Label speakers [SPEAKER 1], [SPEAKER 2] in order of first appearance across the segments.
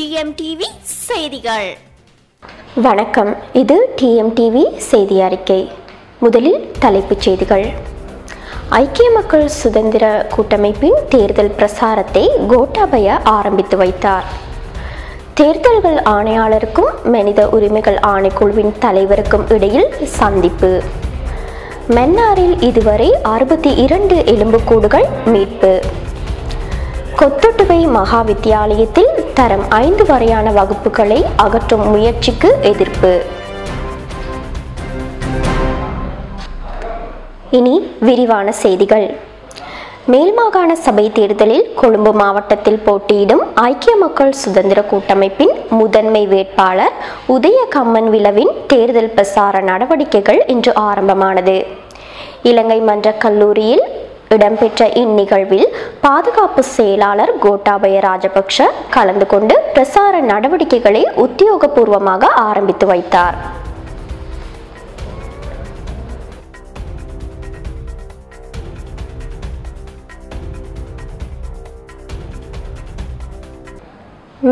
[SPEAKER 1] டிஎம்டிவி செய்திகள்.
[SPEAKER 2] வணக்கம், இது டிஎம்டிவி செய்தி அறிக்கை. முதலில் தலைப்புச் செய்திகள். ஐக்கிய மக்கள் சுதந்திர கூட்டமைப்பின் தேர்தல் பிரசாரத்தை கோட்டாபய ஆரம்பித்து வைத்தார். தேர்தல்கள் ஆணையாளருக்கும் மனித உரிமைகள் ஆணைக்குழுவின் தலைவருக்கும் இடையில் சந்திப்பு. மன்னாரில் இதுவரை 62 எலும்புக்கூடுகள் மீட்பு. கொத்தொட்டுவை மகா வித்தியாலயத்தில் தரம் 5 வரையான வகுப்புகளை அகற்றும் முயற்சிக்கு எதிர்ப்பு. இனி விரிவான செய்திகள். மேல்மாகாண சபை தேர்தலில் கொழும்பு மாவட்டத்தில் போட்டியிடும் ஐக்கிய மக்கள் சுதந்திர கூட்டமைப்பின் முதன்மை வேட்பாளர் உதய கம்மன்விலவின் தேர்தல் பிரசார நடவடிக்கைகள் இன்று ஆரம்பமானது. இலங்கை மன்ற கல்லூரியில் இடம்பெற்ற இந்நிகழ்வில் பாதுகாப்பு செயலாளர் கோட்டாபய ராஜபக்ஷ கலந்து கொண்டு பிரசார நடவடிக்கைகளை உத்தியோகபூர்வமாக ஆரம்பித்து வைத்தார்.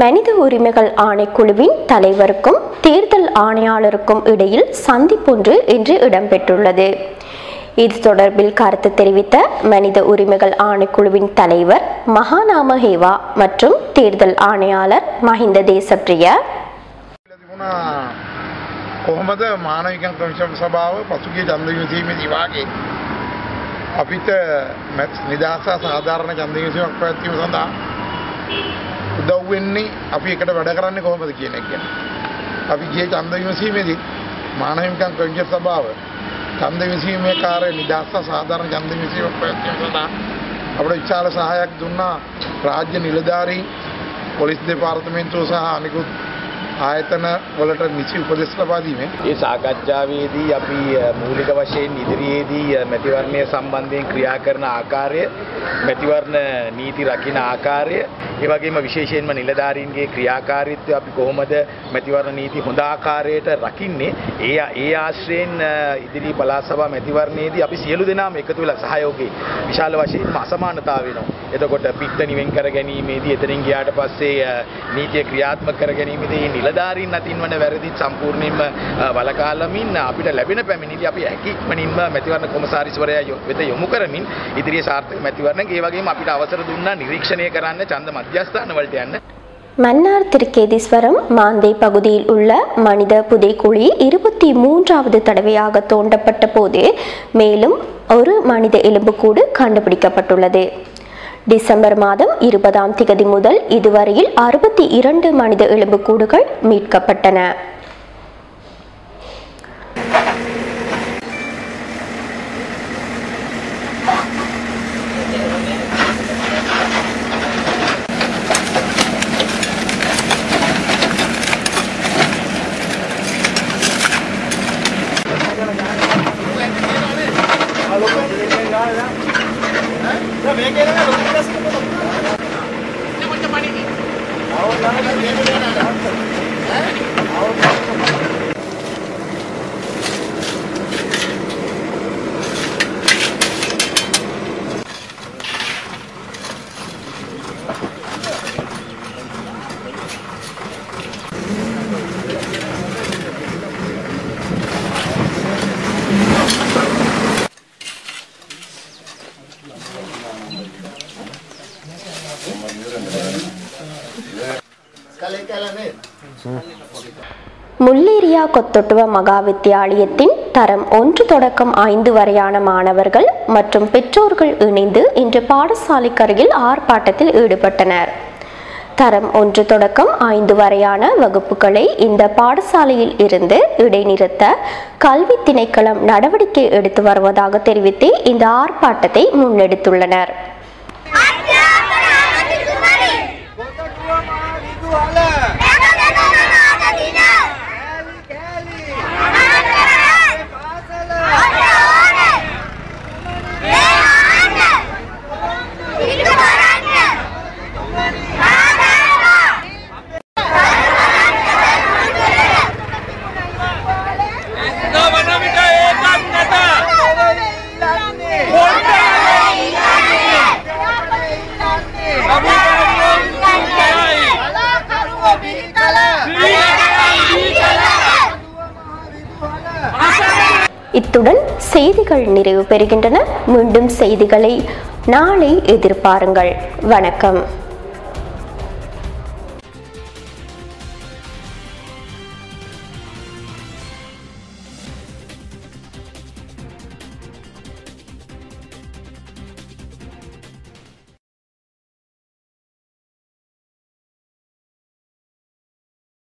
[SPEAKER 2] மனித உரிமைகள் ஆணைக்குழுவின் தலைவருக்கும் தேர்தல் ஆணையாளருக்கும் இடையில் சந்திப்பொன்று இன்று இடம்பெற்றுள்ளது. இது தொடர்பில் கருத்து தெரிவித்த மனித உரிமைகள் ஆணைக்குழுவின் தலைவர் மகாநாம ஹேவா மற்றும் தேர்தல் ஆணையாளர் மஹிந்த தேசப்பிரிய
[SPEAKER 3] කොහොමද මානවිකයන් කමිෂන් සභාව පසුගිය ඡන්ද විමසීමේදී වාගේ අපිට නිදහස සාධාරණ ඡන්ද විමසීමක් පැවැත්වීම සඳහා උදව් වෙන්නේ අපි එකට වැඩ කරන්නේ කොහොමද කියන එක. අපි ගිය ඡන්ද විමසීමේදී මානවිකයන් කමිෂන් සභාව ඡන්ද විමසීමේ කාර්ය නිදහස සාධාරණ ඡන්ද විමසීමක් පැවැත්වීම සඳහා අපිට විශාල සහායක් දුන්නා රාජ්‍ය නිලධාරීන්, පොලිස් දෙපාර්තමේන්තුව සහ අනිකුත් ආයතන වලට නිසි උපදෙස් ලබා දීමෙන්
[SPEAKER 4] ඒ සාකච්ඡාවේදී අපි මූලික වශයෙන් ඉදිරියේදී මැතිවරණය සම්බන්ධයෙන් ක්‍රියා කරන ආකාරය, මැතිවරණ නීති රකින්න ආකාරය, ඒ වගේම විශේෂයෙන්ම නිලධාරීන්ගේ ක්‍රියාකාරීත්වය අපි කොහොමද මැතිවරණ නීති හොඳ ආකාරයට රකින්නේ, ඒ ආශ්‍රයෙන් ඉදිරි පළාත් සභා මැතිවරණයේදී අපි සියලු දෙනාම එකතු වෙලා සහයෝගී විශාල වශයෙන්ම අසමානතාව වෙනවා. එතකොට පිට්ටනි වෙන් කර ගැනීමේදී, එතනින් ගියාට පස්සේ නීතිය ක්‍රියාත්මක කර ගැනීමේදී නිලධාරීන් අතින් වන වැරදි සම්පූර්ණයෙන්ම වළකාලමින් අපිට ලැබෙන පැමිණිලි අපි හැකියික්මනින්ම මැතිවරණ කොමසාරිස්වරයා වෙත යොමු කරමින් ඉදිරියේ සාර්ථක මැතිවරණයක්, ඒ වගේම අපිට අවසර දුන්නා නිරීක්ෂණය කරන්න ඡන්ද මධ්‍යස්ථාන වලට යන්න.
[SPEAKER 2] மன்னார் திருக்கேதீஸ்வரம் மாந்தை பகுதியில் உள்ள மனித புதைக்குழி 23வது தடவையாக தோண்டப்பட்ட போது மேலும் ஒரு மனித எலும்புக்கூடு கண்டுபிடிக்கப்பட்டுள்ளது. டிசம்பர் மாதம் 20ஆம் திகதி முதல் இதுவரையில் 62 மனித எலும்புக்கூடுகள் மீட்கப்பட்டன. முல்லேரியா கொத்தொட்டுவ மகா வித்தியாலயத்தின் தரம் 1 தொடக்கம் 5 வரையான மாணவர்கள் மற்றும் பெற்றோர்கள் இணைந்து இன்று பாடசாலைக்கருகில் ஆர்ப்பாட்டத்தில் ஈடுபட்டனர். தரம் 1 தொடக்கம் 5 வரையான வகுப்புகளை இந்த பாடசாலையில் இருந்து இடைநிறுத்த கல்வி திணைக்களம் நடவடிக்கை எடுத்து வருவதாக தெரிவித்து இந்த ஆர்ப்பாட்டத்தை முன்னெடுத்துள்ளனர்.
[SPEAKER 5] Boleh
[SPEAKER 2] இத்துடன் செய்திகள் நிறைவு பெறுகின்றன. மீண்டும் செய்திகளை நாளை எதிர்பாருங்கள். வணக்கம்.